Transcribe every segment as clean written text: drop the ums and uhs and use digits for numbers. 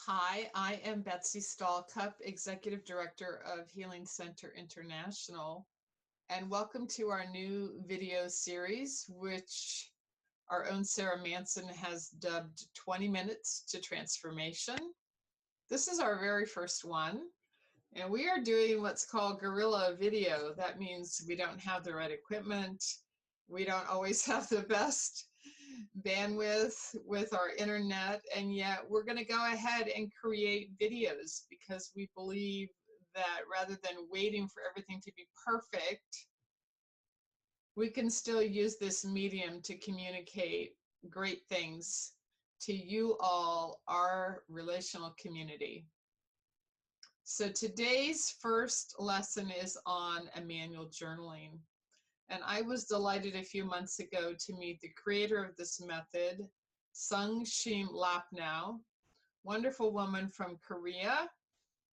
Hi, I am Betsy Stahlcup, Executive Director of Healing Center International, and welcome to our new video series, which our own Sarah Manson has dubbed 20 Minutes to Transformation. This is our very first one, and we are doing what's called guerrilla video. That means we don't have the right equipment. We don't always have the best bandwidth with our internet, and yet we're going to go ahead and create videos because we believe that rather than waiting for everything to be perfect, we can still use this medium to communicate great things to you all, our relational community. So today's first lesson is on Immanuel Journaling. And I was delighted a few months ago to meet the creator of this method, Sungshim Loppnow, wonderful woman from Korea,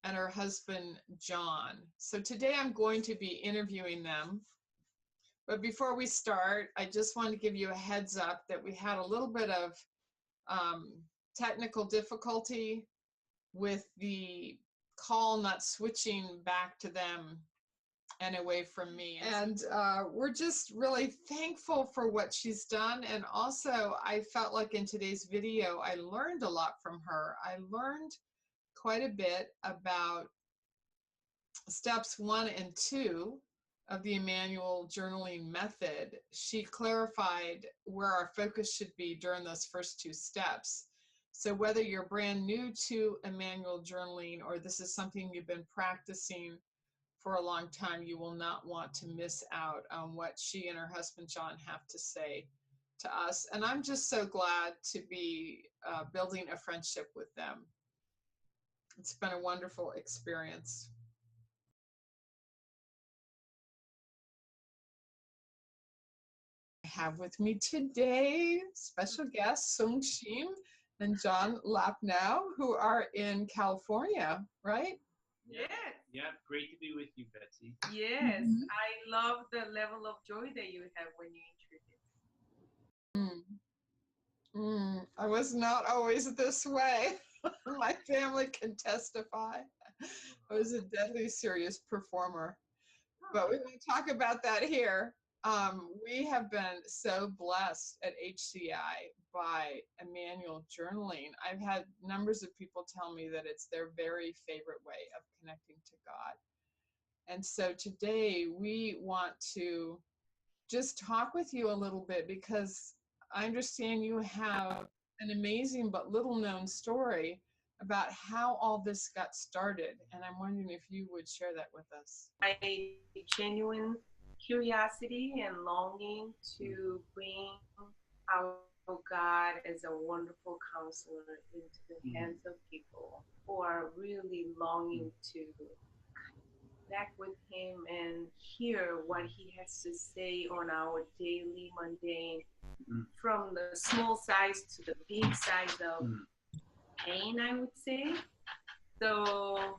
and her husband, John. So today I'm going to be interviewing them. But before we start, I just want to give you a heads up that we had a little bit of technical difficulty with the call not switching back to them and away from me. And we're just really thankful for what she's done. And also, I felt like in today's video, I learned a lot from her. I learned quite a bit about steps 1 and 2 of the Immanuel Journaling method. She clarified where our focus should be during those first 2 steps. So whether you're brand new to Immanuel Journaling or this is something you've been practicing for a long time, you will not want to miss out on what she and her husband John have to say to us. And I'm just so glad to be building a friendship with them. It's been a wonderful experience. I have with me today special guests Sungshim and John Loppnow, who are in California, right? Yes. Yeah, great to be with you, Betsy. Yes. I love the level of joy that you have when you introduce. I was not always this way. My family can testify. I was a deadly serious performer. But we won't talk about that here. We have been so blessed at HCI by Immanuel Journaling. I've had numbers of people tell me that it's their very favorite way of connecting to God. And so today we want to just talk with you a little bit because I understand you have an amazing but little known story about how all this got started. And I'm wondering if you would share that with us. My genuine curiosity and longing to bring our God as a wonderful counselor into the hands of people who are really longing to connect with Him and hear what He has to say on our daily mundane, from the small size to the big size of pain, I would say. So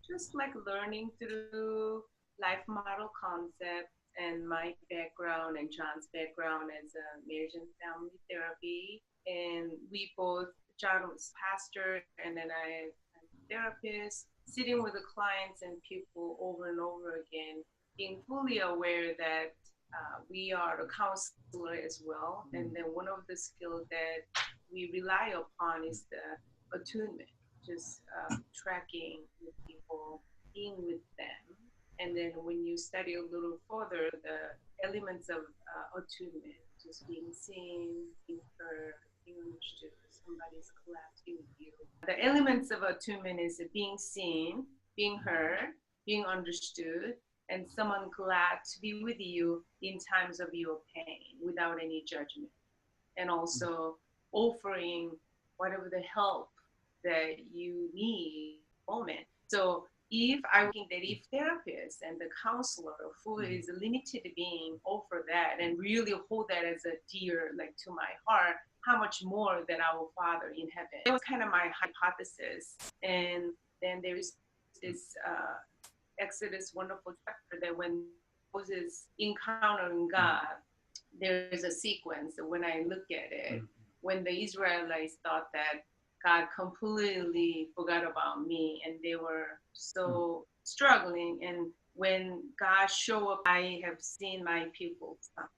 just like learning through life model concepts and my background and John's background as a marriage and family therapy. And we both, John was pastor and then I'm a therapist, sitting with the clients and people over and over again, being fully aware that we are a counselor as well. And then one of the skills that we rely upon is the attunement, just tracking with people, being with them. And then when you study a little further, the elements of attunement, just being seen, being heard, being understood, somebody's collapsing with you. The elements of attunement is being seen, being heard, being understood, and someone glad to be with you in times of your pain without any judgment. And also offering whatever the help that you need moment. So if I think that if therapists and the counselor who is a limited being offer that and really hold that as a dear, like to my heart, how much more than our Father in heaven. That was kind of my hypothesis. And then there's this Exodus wonderful chapter that when Moses encountering God, there's a sequence that when I look at it, when the Israelites thought that God completely forgot about me, and they were so struggling. And when God showed up, I have seen my people suffer.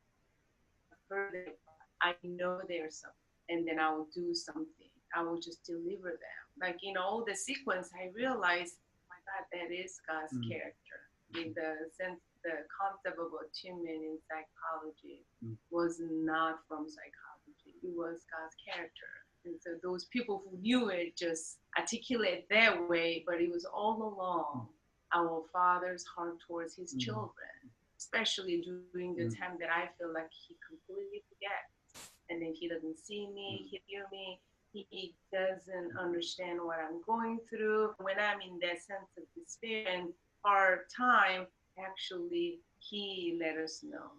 I know there's something, and then I will do something. I will just deliver them. Like in all the sequence, I realized, oh my God, that is God's character. In the sense, the concept of attunement in psychology was not from psychology. It was God's character. And so those people who knew it just articulate that way, but it was all along our Father's heart towards His children, especially during the time that I feel like He completely forgets, and then He doesn't see me, hear me. He doesn't understand what I'm going through. When I'm in that sense of despair and hard time, actually, He let us know.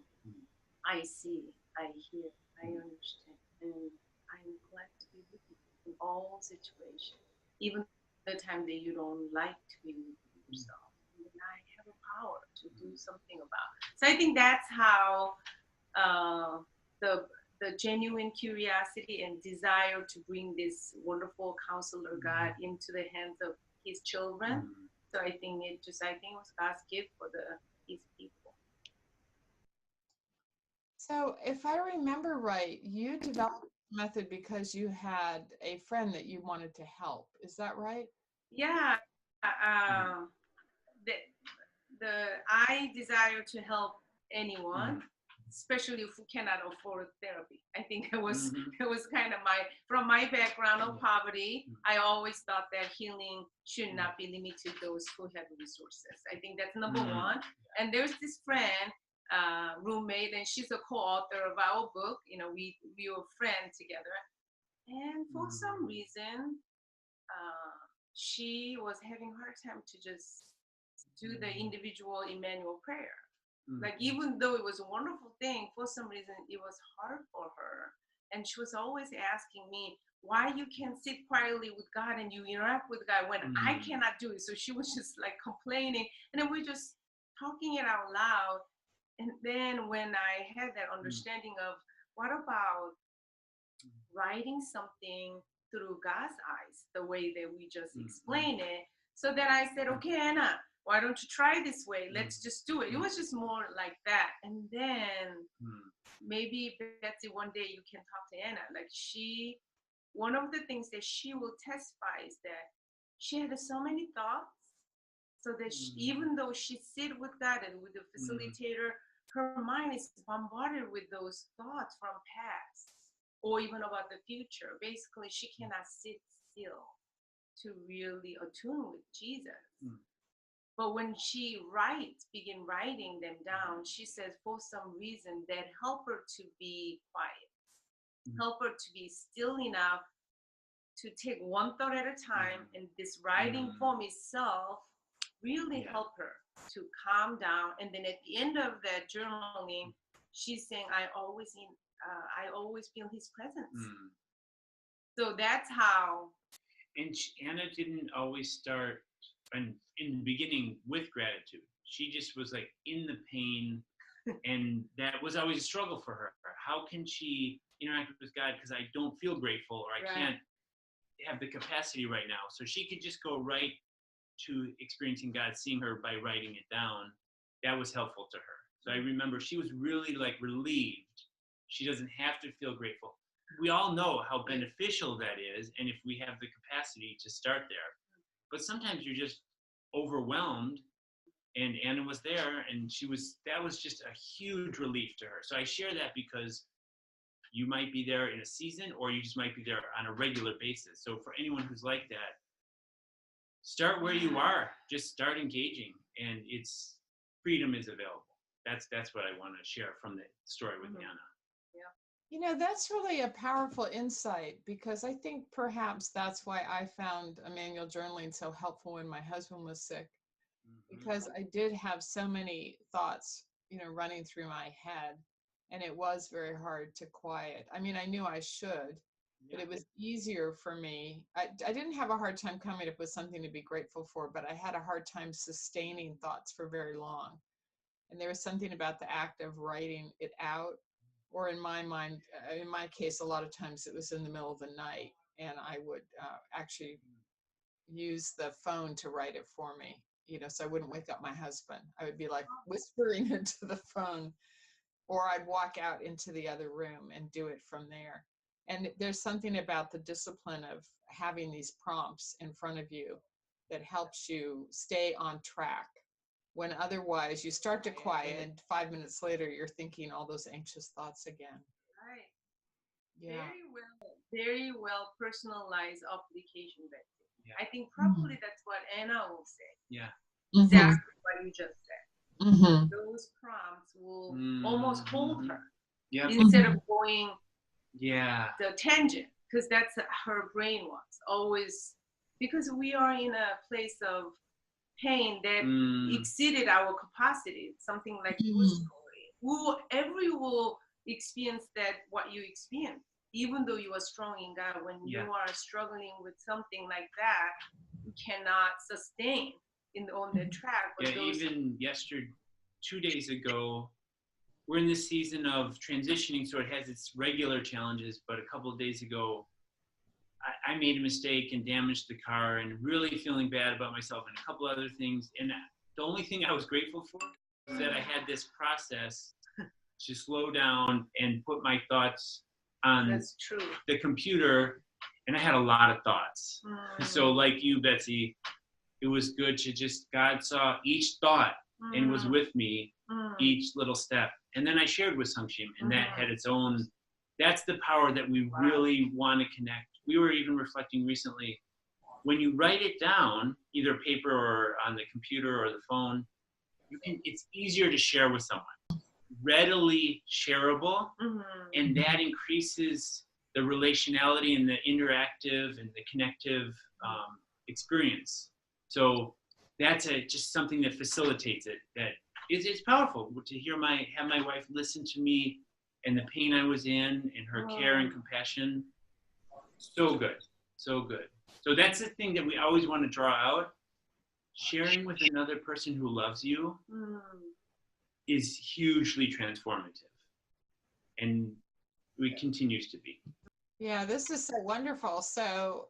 I see, I hear, I understand, and I'm glad to be with you in all situations, even the time that you don't like to be with yourself. And then I have a power to do something about. So I think that's how the genuine curiosity and desire to bring this wonderful counselor God into the hands of His children. So I think it was God's gift for His people. So, if I remember right, you developed the method because you had a friend that you wanted to help. Is that right? Yeah, I desire to help anyone, especially if we cannot afford therapy. I think it was kind of from my background of poverty. I always thought that healing should not be limited to those who have resources. I think that's number one. And there's this friend, roommate, and she's a co-author of our book. You know, we were friends together, and for some reason, she was having a hard time to just do the individual Immanuel prayer. Like, even though it was a wonderful thing, for some reason it was hard for her. And she was always asking me why you can sit quietly with God and you interact with God when I cannot do it. So she was just like complaining. And then we're just talking it out loud. And then when I had that understanding of what about writing something through God's eyes, the way that we just explained it. So then I said, okay, Anna, why don't you try this way? Let's just do it. It was just more like that. And then maybe Betsy, one day you can talk to Anna. Like, one of the things that she will testify is that she had so many thoughts. So that even though she sit with God and with the facilitator, her mind is bombarded with those thoughts from past or even about the future. Basically, she cannot sit still to really attune with Jesus. But when she begin writing them down, she says for some reason that help her to be quiet, help her to be still enough to take one thought at a time, and this writing form itself really help her to calm down. And then at the end of that journaling, she's saying, I always feel His presence. So that's how. And Anna didn't always start in the beginning with gratitude. She just was like in the pain, and that was always a struggle for her. How can she interact with God because I don't feel grateful, or I can't have the capacity right now? So she could just go right to experiencing God, seeing her by writing it down. That was helpful to her. So I remember she was really like relieved. She doesn't have to feel grateful. We all know how beneficial that is, and if we have the capacity to start there. But sometimes you're just overwhelmed, and Anna was there, and that was just a huge relief to her. So I share that because you might be there in a season, or you just might be there on a regular basis. So for anyone who's like that, start where you are. Just start engaging, and freedom is available. That's what I want to share from the story with Anna. You know, that's really a powerful insight, because I think perhaps that's why I found Immanuel Journaling so helpful when my husband was sick, because I did have so many thoughts, running through my head, and it was very hard to quiet. I mean, I knew I should, but it was easier for me. I didn't have a hard time coming up with something to be grateful for, but I had a hard time sustaining thoughts for very long. And there was something about the act of writing it out, or in my mind, in my case, a lot of times it was in the middle of the night. and I would actually use the phone to write it for me, so I wouldn't wake up my husband. I would be like whispering into the phone, or I'd walk out into the other room and do it from there. And there's something about the discipline of having these prompts in front of you that helps you stay on track, when otherwise you start to quiet and 5 minutes later you're thinking all those anxious thoughts again. Right. Yeah. Very well personalized application, Betsy. Yeah. I think probably that's what Anna will say. Yeah. Exactly what you just said. Those prompts will almost hold her instead of going the tangent, because that's her brain wants always, because we are in a place of pain that exceeded our capacity, something like your story. Everyone will experience that, what you experience, even though you are strong in God. When you are struggling with something like that, you cannot sustain on the track. But even yesterday, 2 days ago, we're in this season of transitioning, so it has its regular challenges, but a couple of days ago, I made a mistake and damaged the car, and really feeling bad about myself and a couple other things. And the only thing I was grateful for was that I had this process to slow down and put my thoughts on the computer, and I had a lot of thoughts. So like you, Betsy, it was good to just, God saw each thought and was with me each little step. And then I shared with Sungshim, and that had its own, that's the power that we really want to connect. We were even reflecting recently, when you write it down, either paper or on the computer or the phone, it's easier to share with someone, readily shareable, and that increases the relationality and the interactive and the connective experience. So that's just something that facilitates it. That it's powerful to have my wife listen to me and the pain I was in, and her care and compassion. So good, so good. So that's the thing that we always want to draw out. Sharing with another person who loves you is hugely transformative, and it continues to be. Yeah, this is so wonderful. So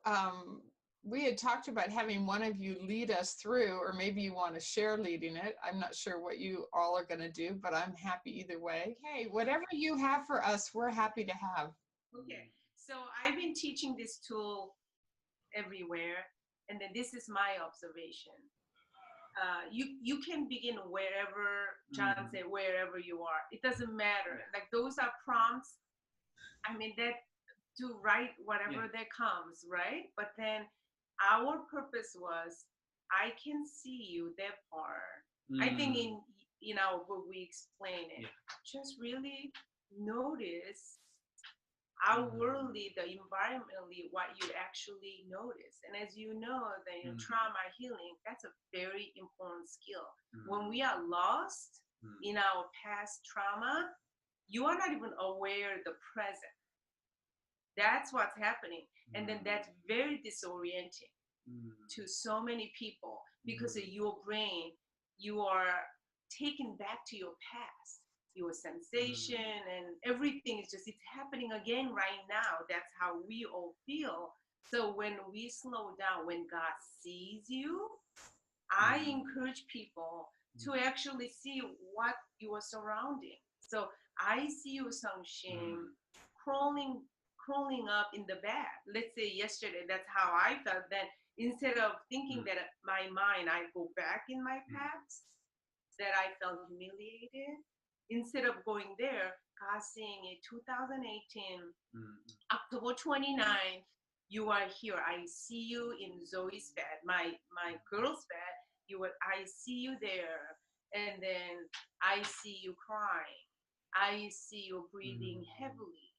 we had talked about having one of you lead us through, or maybe you want to share leading it. I'm not sure what you all are going to do, but I'm happy either way. Hey, whatever you have for us, we're happy to have. Okay, so I've been teaching this tool everywhere, and then this is my observation. You can begin wherever, John said, wherever you are. It doesn't matter. Like, those are prompts. I mean, that to write whatever that comes, right? But then our purpose was, I can see you, that part. I think in our book we explain it. Just really notice outwardly, the environmentally, what you actually notice. And as you know, the trauma healing, that's a very important skill. When we are lost in our past trauma, you are not even aware of the present. That's what's happening. And then that's very disorienting to so many people, because of your brain, you are taken back to your past, your sensation, and everything is just, it's happening again right now. That's how we all feel. So when we slow down, when God sees you, I encourage people to actually see what you are surrounding. So I see you, Sungshim, crawling up in the bed. Let's say yesterday, that's how I felt. Then instead of thinking that my mind, I go back in my past, that I felt humiliated. Instead of going there, God saying in 2018, October 29th, you are here. I see you in Zoe's bed, my girl's bed. I see you there, and then I see you crying. I see you breathing heavily.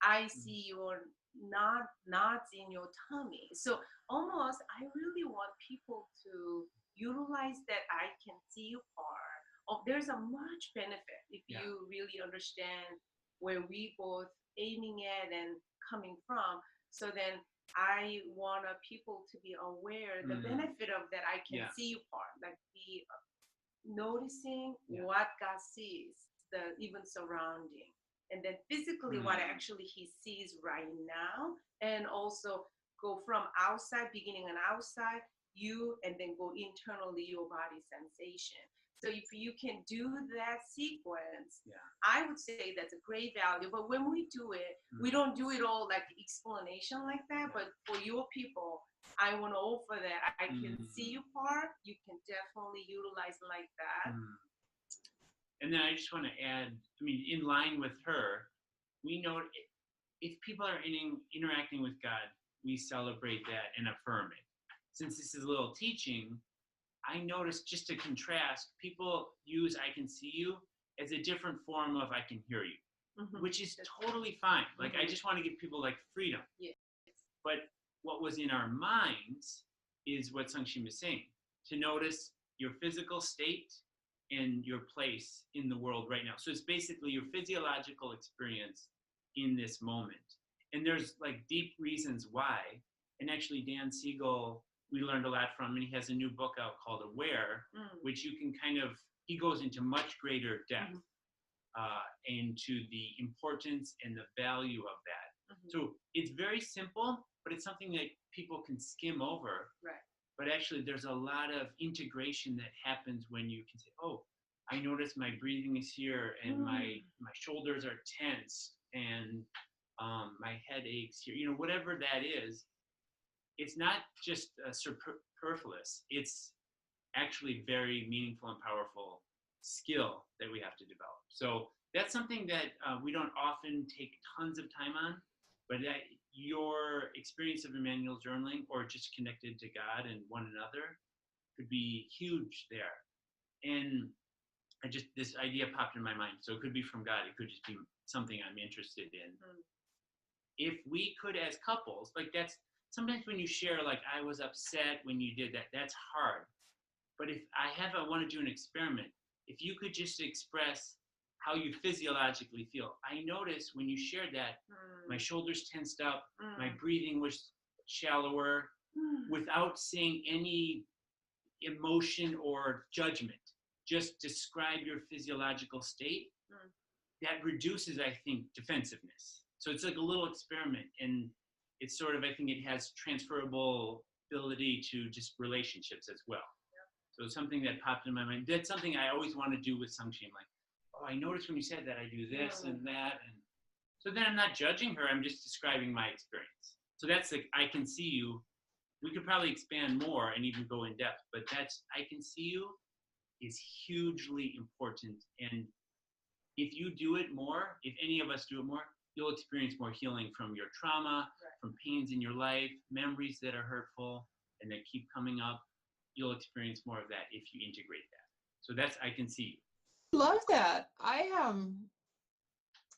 I see your knots in your tummy. So almost, I really want people to utilize that I can see you part. There's a much benefit if you really understand where we both aiming at and coming from. So then I want people to be aware the benefit of that I can see you part, like be noticing what God sees, the even surrounding. and then physically what actually he sees right now, and also go from outside, beginning on outside, you, and then go internally, your body sensation. So if you can do that sequence, I would say that's a great value. But when we do it, we don't do it all like explanation like that. But for your people, I want to offer that I can see you part. You can definitely utilize like that. And then I just want to add, I mean, in line with her, we know if people are interacting with God, we celebrate that and affirm it. Since this is a little teaching, I noticed, just to contrast, people use I can see you as a different form of I can hear you, which is totally fine. Like, I just want to give people like freedom. Yes. But what was in our minds is what Sungshim is saying, to notice your physical state and your place in the world right now. So it's basically your physiological experience in this moment. And there's like deep reasons why. And actually, Dan Siegel, we learned a lot from, and he has a new book out called Aware, which you can kind of, he goes into much greater depth into the importance and the value of that. So it's very simple, but it's something that people can skim over. Right. But actually, there's a lot of integration that happens when you can say, oh, I notice my breathing is here, and my shoulders are tense, and my head aches here. You know, whatever that is, it's not just superfluous. It's actually very meaningful and powerful skill that we have to develop. So that's something that we don't often take tons of time on, but that your experience of Immanuel Journaling, or just connected to God and one another, could be huge there. And this idea popped in my mind. So it could be from God. It could just be something I'm interested in. If we could, as couples, like, that's sometimes when you share, like, I was upset when you did that, that's hard. But if I want to do an experiment, if you could just express how you physiologically feel. I noticed when you shared that, my shoulders tensed up, my breathing was shallower, without saying any emotion or judgment. Just describe your physiological state. That reduces, I think, defensiveness. So it's like a little experiment, and it's sort of, I think it has transferable ability to just relationships as well. So something that popped in my mind. That's something I always want to do with Sungshim. Like, oh, I noticed when you said that, I do this and that. And so then I'm not judging her. I'm just describing my experience. So that's like, I can see you. We could probably expand more and even go in depth, but that's, I can see you is hugely important. And if you do it more, if any of us do it more, you'll experience more healing from your trauma, from pains in your life, memories that are hurtful and that keep coming up. You'll experience more of that if you integrate that. So that's, I can see. Love that.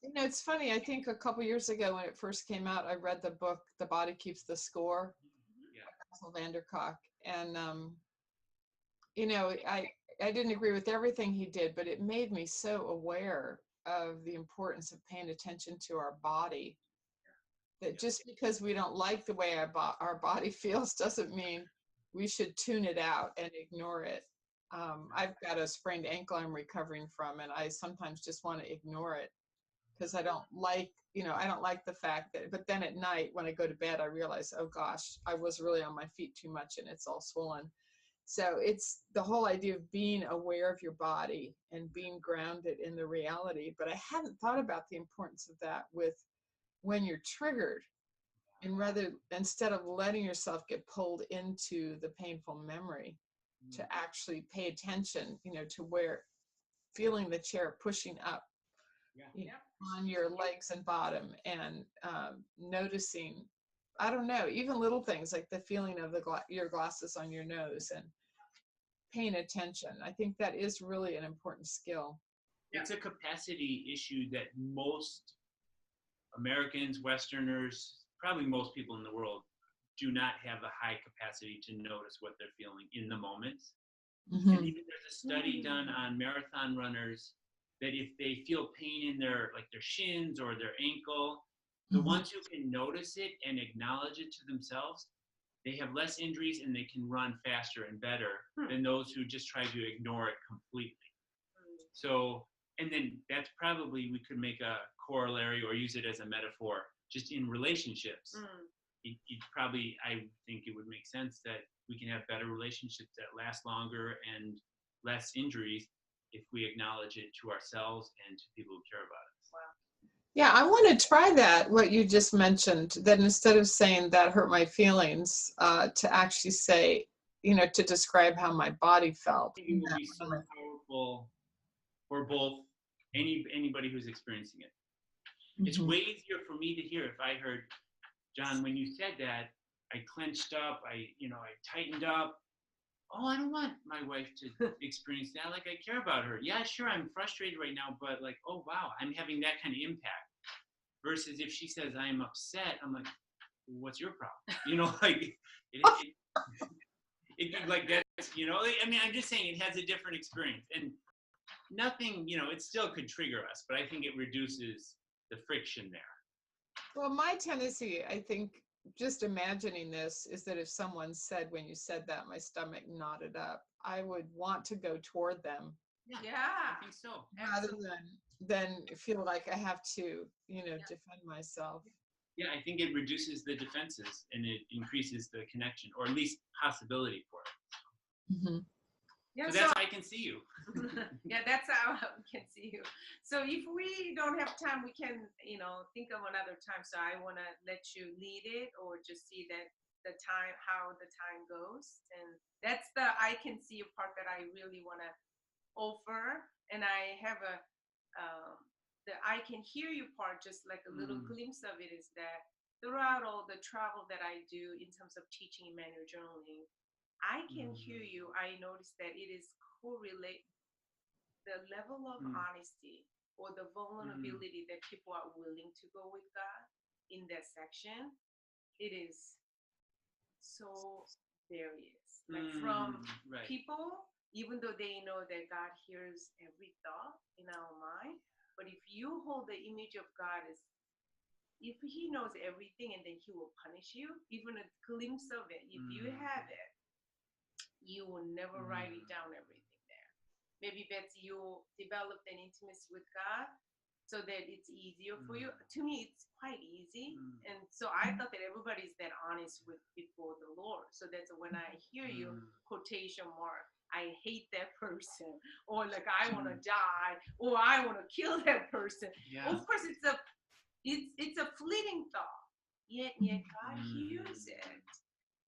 You know, it's funny. I think a couple years ago when it first came out, I read the book, The Body Keeps the Score, by Vandercock. And, you know, I didn't agree with everything he did, but it made me so aware of the importance of paying attention to our body. That just because we don't like the way our body feels doesn't mean we should tune it out and ignore it. I've got a sprained ankle I'm recovering from, and I sometimes just want to ignore it because I don't like, you know, I don't like the fact that, but then at night when I go to bed, I realize, oh gosh, I was really on my feet too much and it's all swollen. So it's the whole idea of being aware of your body and being grounded in the reality. But I hadn't thought about the importance of that with when you're triggered, and instead of letting yourself get pulled into the painful memory, to actually pay attention, you know, to where feeling the chair pushing up on your legs and bottom, and noticing, I don't know, even little things like the feeling of your glasses on your nose and paying attention. I think that is really an important skill. It's a capacity issue that most Americans, Westerners, probably most people in the world do not have a high capacity to notice what they're feeling in the moment. And even there's a study done on marathon runners that if they feel pain in their shins or their ankle, the ones who can notice it and acknowledge it to themselves, they have less injuries and they can run faster and better than those who just try to ignore it completely. So, and then that's probably, we could make a corollary or use it as a metaphor, just in relationships, it probably, I think it would make sense that we can have better relationships that last longer and less injuries if we acknowledge it to ourselves and to people who care about us. Wow. Yeah, I want to try that, what you just mentioned, that instead of saying that hurt my feelings, to actually say, you know, to describe how my body felt. It will be so powerful for both anybody who's experiencing it. It's way easier for me to hear if I heard, John, when you said that, I clenched up, I tightened up. Oh, I don't want my wife to experience that. Like, I care about her. Yeah, sure, I'm frustrated right now, but like, oh, wow, I'm having that kind of impact. Versus if she says I am upset, I'm like, what's your problem? You know, like, like that's, you know, I mean, I'm just saying it has a different experience. And nothing, you know, it still could trigger us, but I think it reduces the friction there. Well, my tendency, I think, just imagining this, is that if someone said, when you said that, my stomach knotted up, I would want to go toward them. Yeah. I think so. Rather than feel like I have to, you know, defend myself. Yeah, I think it reduces the defenses and it increases the connection, or at least possibility for it. Yeah, so that's how I can see you. Yeah, that's how I can see you. So if we don't have time, we can, you know, think of another time. So I want to let you lead it, or just see that the time, how the time goes. And that's the I can see you part that I really want to offer. And I have the I can hear you part, just like a little glimpse of it, is that throughout all the travel that I do in terms of teaching Immanuel Journaling, I can hear you. I notice that it is correlate the level of honesty or the vulnerability that people are willing to go with God in that section. It is so various. Like from people, even though they know that God hears every thought in our mind, but if you hold the image of God as if he knows everything and then he will punish you, even a glimpse of it, if you have it, you will never write it down, everything there. Maybe Betsy, you developed an intimacy with God so that it's easier for you. To me, it's quite easy. And so I thought that everybody's that honest with before the Lord. So that's when I hear you, quotation mark, I hate that person, or like I want to die, or I want to kill that person. Yeah. Of course, it's a fleeting thought. Yet God hears it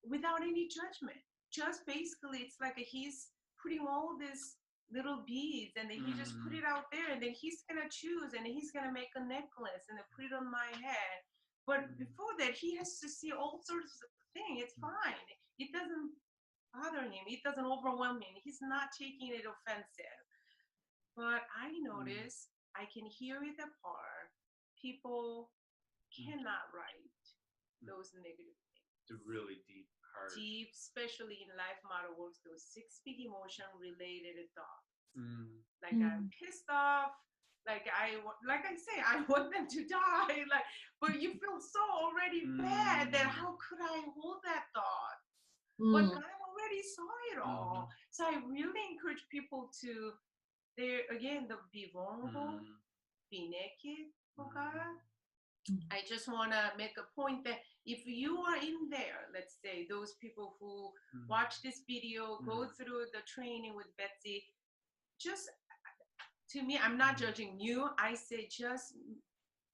without any judgment. Just basically, it's like he's putting all these little beads, and then he just put it out there, and then he's gonna choose, and he's gonna make a necklace and then put it on my head. But before that, he has to see all sorts of things. It's fine. It doesn't bother him. It doesn't overwhelm him. He's not taking it offensive. But I notice I can hear it apart. People cannot write those negative things. It's a really deep. Deep, especially in life model works, those 6 big emotion related thoughts. Like I'm pissed off. Like I say, I want them to die. Like, but you feel so already bad that how could I hold that thought? But God already saw it all. So I really encourage people to, be vulnerable, be naked for God. I just want to make a point that if you are in there, let's say those people who watch this video, go through the training with Betsy, just to me, I'm not judging you. I say just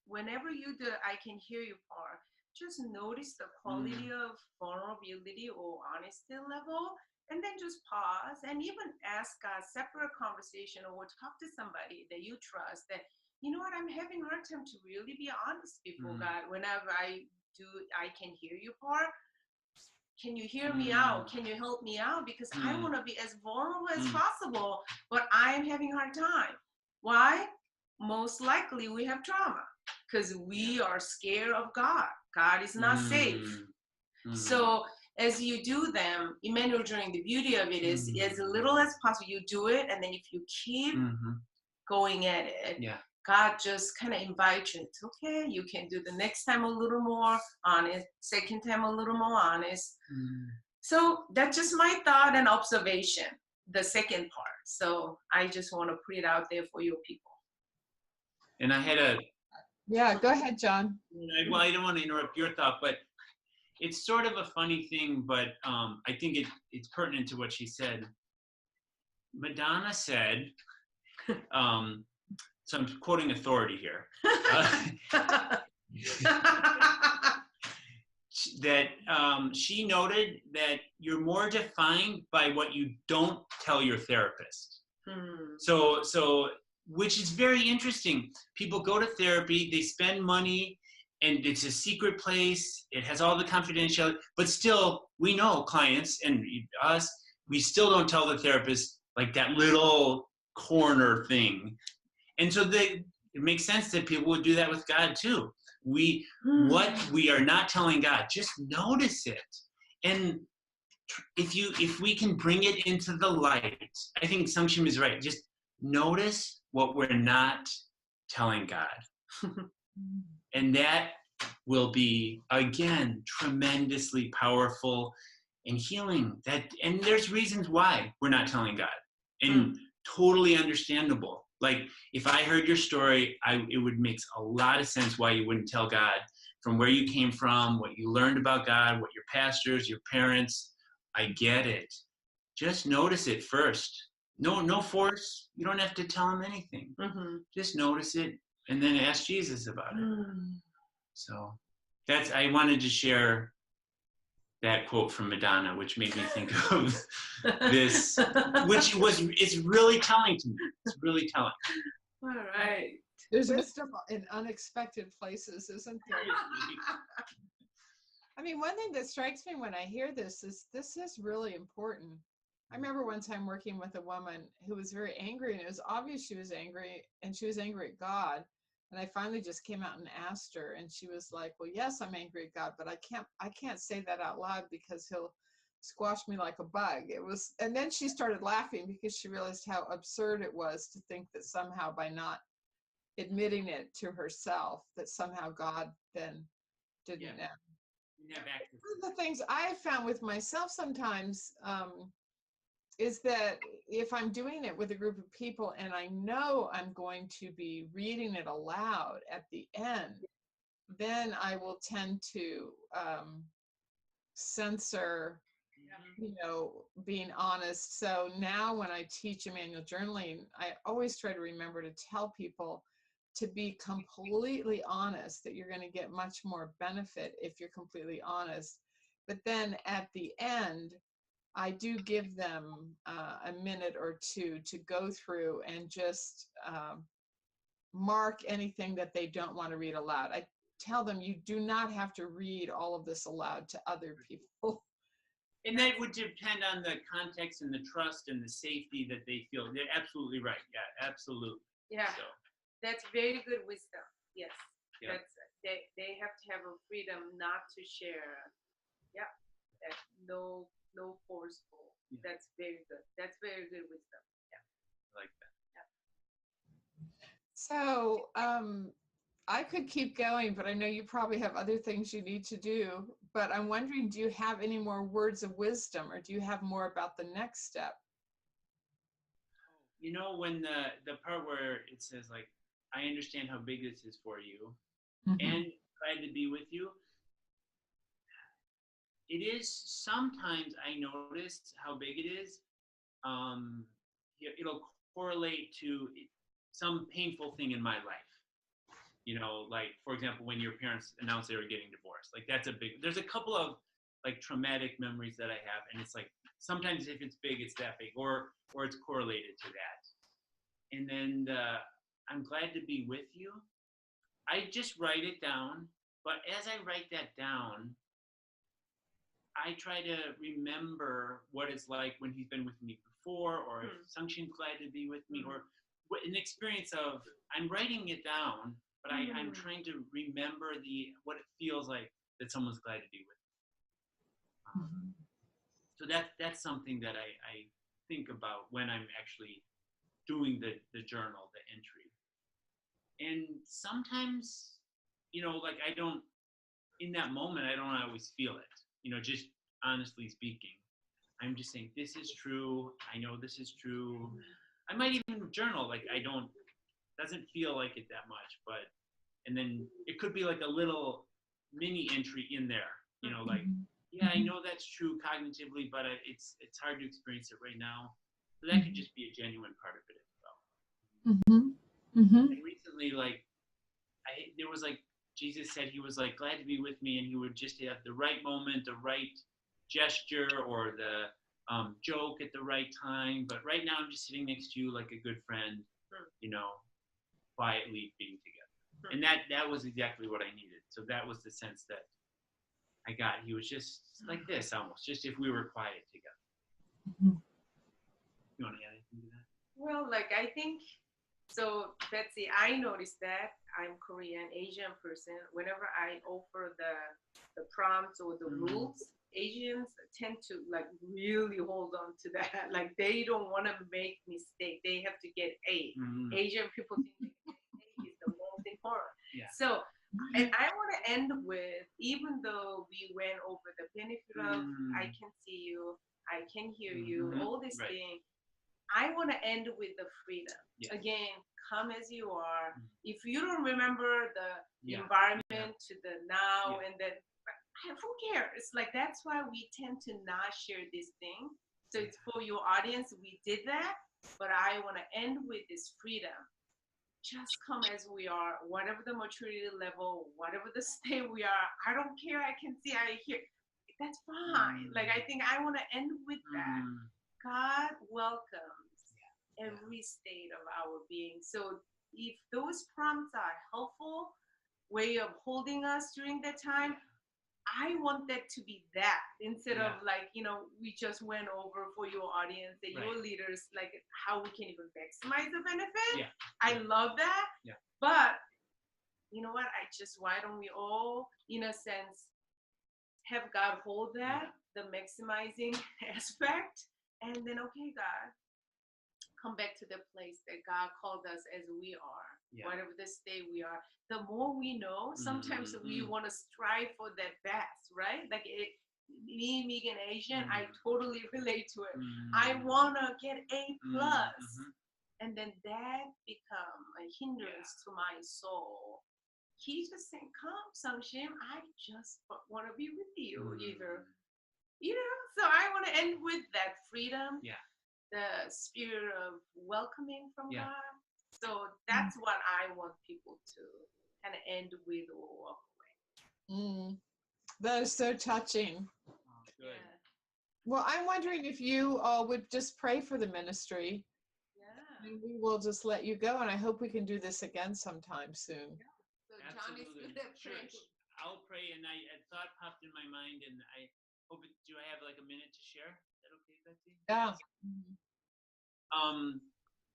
whenever you do, I can hear you part, just notice the quality of vulnerability or honesty level, and then just pause and even ask a separate conversation or talk to somebody that you trust that, you know what, I'm having a hard time to really be honest before God. Whenever I do, I can hear you part. Can you hear me out? Can you help me out? Because I want to be as vulnerable as possible, but I'm having a hard time. Why? Most likely we have trauma because we are scared of God. God is not safe. So as you do them, Immanuel Journaling, the beauty of it is as little as possible, you do it, and then if you keep going at it, God just kind of invites you. It's okay. You can do the next time a little more honest, second time a little more honest. So that's just my thought and observation, the second part. So I just want to put it out there for your people. And I had Yeah, go ahead, John. Well, I don't want to interrupt your thought, but it's sort of a funny thing, but I think it's pertinent to what she said. Madonna said, so I'm quoting authority here, that she noted that you're more defined by what you don't tell your therapist. So which is very interesting. People go to therapy, they spend money, and it's a secret place. It has all the confidentiality, but still, we know clients and us, we still don't tell the therapist like that little corner thing. And so it makes sense that people would do that with God too. What we are not telling God, just notice it. And if we can bring it into the light, I think Sungshim is right. Just notice what we're not telling God. And that will be, again, tremendously powerful and healing. And there's reasons why we're not telling God. And totally understandable. Like, if I heard your story, it would make a lot of sense why you wouldn't tell God, from where you came from, what you learned about God, what your pastors, your parents. I get it. Just notice it first. No force. You don't have to tell him anything. Just notice it and then ask Jesus about it. So I wanted to share that quote from Madonna, which made me think of this, it's really telling to me. It's really telling. All right. There's wisdom in unexpected places, isn't there? I mean, one thing that strikes me when I hear this is really important. I remember one time working with a woman who was very angry, and it was obvious she was angry, and she was angry at God. And I finally just came out and asked her, and she was like, well, yes, I'm angry at God, but I can't say that out loud because he'll squash me like a bug. And then she started laughing because she realized how absurd it was to think that somehow by not admitting it to herself, that somehow God then didn't know. One of the things I have found with myself sometimes is that if I'm doing it with a group of people and I know I'm going to be reading it aloud at the end, then I will tend to censor, being honest. So now when I teach Immanuel Journaling, I always try to remember to tell people to be completely honest, that you're going to get much more benefit if you're completely honest. But then at the end, I do give them a minute or two to go through and just mark anything that they don't want to read aloud. I tell them you do not have to read all of this aloud to other people. And that would depend on the context and the trust and the safety that they feel. They're absolutely right. Yeah, absolutely. Yeah, so. That's very good wisdom. Yes, yeah. They have to have a freedom not to share. Yeah, that no forceful. Yeah. That's very good. That's very good wisdom. Yeah, I like that. Yeah. So I could keep going, but I know you probably have other things you need to do. But I'm wondering, do you have any more words of wisdom, or do you have more about the next step? When the part where it says, like, I understand how big this is for you, and glad to be with you. It is, sometimes I notice how big it is. It'll correlate to some painful thing in my life. Like, for example, when your parents announced they were getting divorced, like, there's a couple of like traumatic memories that I have, and it's like, sometimes if it's big, it's that big, or it's correlated to that. And then I'm glad to be with you. I just write it down, but as I write that down, I try to remember what it's like when he's been with me before, or if Sungshim's glad to be with me, or an experience of, I'm writing it down, but I'm trying to remember what it feels like that someone's glad to be with me. So that's something that I think about when I'm actually doing the journal, the entry. And sometimes, like, I don't, in that moment, I don't always feel it, just honestly speaking. I'm just saying, this is true. I know this is true. I might even journal, like, doesn't feel like it that much, but and then it could be like a little mini entry in there, you know, like, yeah, I know that's true cognitively, but it's hard to experience it right now. So that could just be a genuine part of it as well. And recently, like, there was like, Jesus said he was like glad to be with me, and he would just have the right moment, the right gesture, or the joke at the right time. But right now, I'm just sitting next to you like a good friend, you know, quietly being together. And that was exactly what I needed. So that was the sense that I got. He was just like this, almost, just if we were quiet together. You want to add anything to that? Well, like I think so, Betsy, I noticed that I'm Korean, Asian person. Whenever I offer the prompts or the rules, Asians tend to like really hold on to that. Like they don't want to make mistake. They have to get A. Asian people think A is the most important. Yeah. So, and I want to end with, even though we went over the benefit of I can see you, I can hear you, all these things. I want to end with the freedom. Yes. Again, come as you are. If you don't remember the environment to the now and then, who cares? Like, that's why we tend to not share this thing. So it's for your audience. We did that, but I want to end with this freedom. Just come as we are, whatever the maturity level, whatever the state we are. I don't care. I can see, I hear. That's fine. Like, I think I want to end with that. God welcomes every state of our being. So if those prompts are helpful way of holding us during that time, I want that to be that, instead of like, you know, we just went over for your audience and your leaders, like how we can even maximize the benefit. I love that. But you know what? Why don't we all, in a sense, have God hold that, the maximizing aspect, and then, okay, God, come back to the place that God called us as we are, whatever the state we are. The more we know, sometimes we want to strive for that best, right? Like me being an Asian, I totally relate to it. I want to get A+. And then that become a hindrance to my soul. He just saying, come, Sungshim, I just want to be with you, either. You know, so I want to end with that freedom, the spirit of welcoming from God. So that's what I want people to kind of end with or walk away. That is so touching. Oh, good. Well, I'm wondering if you all would just pray for the ministry. And we will just let you go. And I hope we can do this again sometime soon. So John is going to pray. I'll pray, and a thought popped in my mind, and I hope do I have like a minute to share? Is that okay, Betsy? Yeah.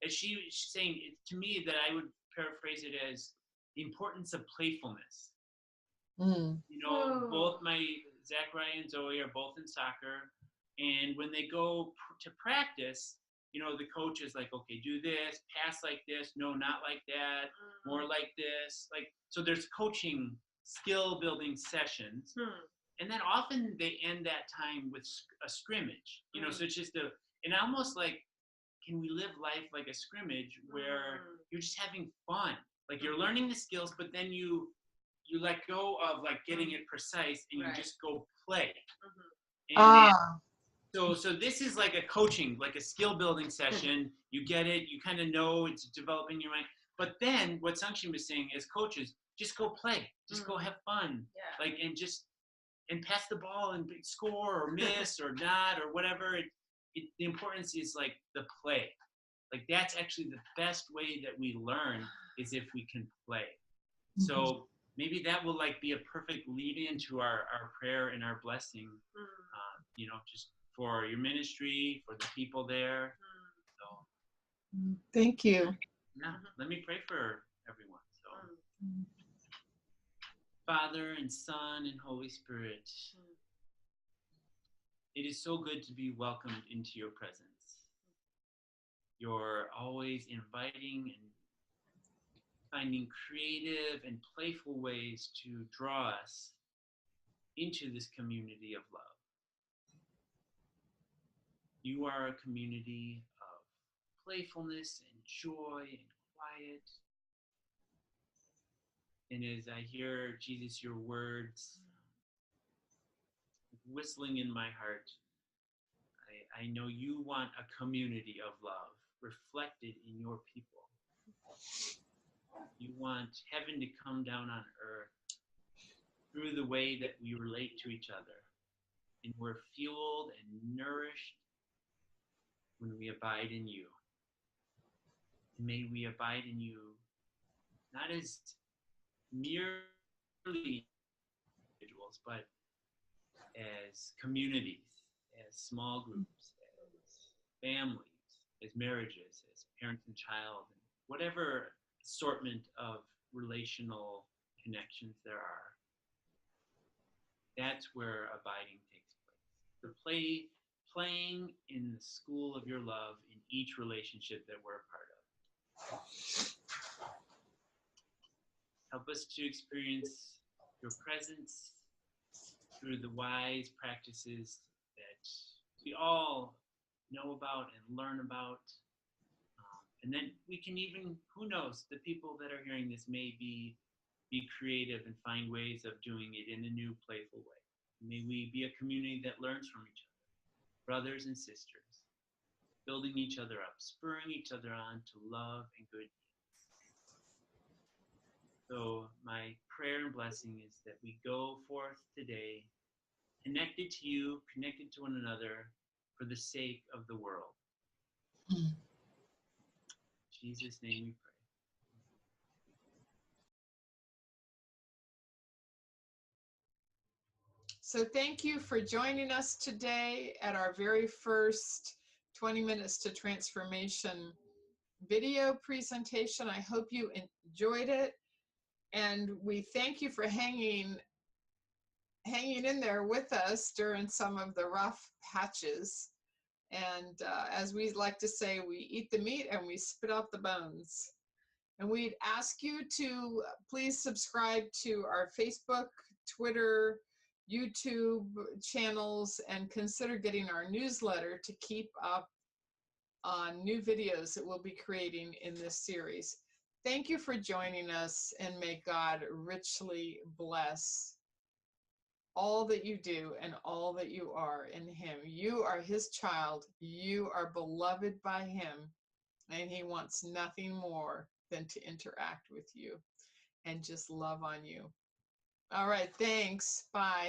As she was saying, to me, that I would paraphrase it as the importance of playfulness. You know, both my Zachariah and Zoe are both in soccer, and when they go to practice, you know, the coach is like, okay, do this, pass like this, no, not like that, more like this. Like, so there's coaching, skill building sessions. And then often they end that time with a scrimmage, you know, so it's just and almost like, can we live life like a scrimmage where you're just having fun? Like you're learning the skills, but then you let go of like getting it precise, and you just go play. And so this is like a coaching, like a skill building session. You get it, you kind of know it's developing your mind. But then what Sungshim was saying as coaches, just go play, just go have fun, like and pass the ball and score or miss or not or whatever. The importance is like the play. Like that's actually the best way that we learn is if we can play. So maybe that will like be a perfect lead into our prayer and our blessing, you know, just for your ministry, for the people there. So thank you. Yeah, let me pray for everyone. So Father and Son and Holy Spirit, it is so good to be welcomed into your presence. You're always inviting and finding creative and playful ways to draw us into this community of love. You are a community of playfulness and joy and quiet. And as I hear, Jesus, your words whistling in my heart, I know you want a community of love reflected in your people. You want heaven to come down on earth through the way that we relate to each other. And we're fueled and nourished when we abide in you. And may we abide in you not as merely individuals, but as communities, as small groups, as families, as marriages, as parents and child, and whatever assortment of relational connections there are. That's where abiding takes place. The playing in the school of your love in each relationship that we're a part of. Help us to experience your presence through the wise practices that we all know about and learn about. And then we can even, who knows, the people that are hearing this may be creative and find ways of doing it in a new, playful way. May we be a community that learns from each other, brothers and sisters, building each other up, spurring each other on to love and good deeds. So my prayer and blessing is that we go forth today, connected to you, connected to one another, for the sake of the world. In Jesus' name we pray. So thank you for joining us today at our very first 20 Minutes to Transformation video presentation. I hope you enjoyed it. And we thank you for hanging in there with us during some of the rough patches. And as we like to say, we eat the meat and we spit out the bones. And we'd ask you to please subscribe to our Facebook, Twitter, YouTube channels, and consider getting our newsletter to keep up on new videos that we'll be creating in this series. Thank you for joining us, and may God richly bless all that you do and all that you are in Him. You are His child. You are beloved by Him, and He wants nothing more than to interact with you and just love on you. All right, thanks. Bye.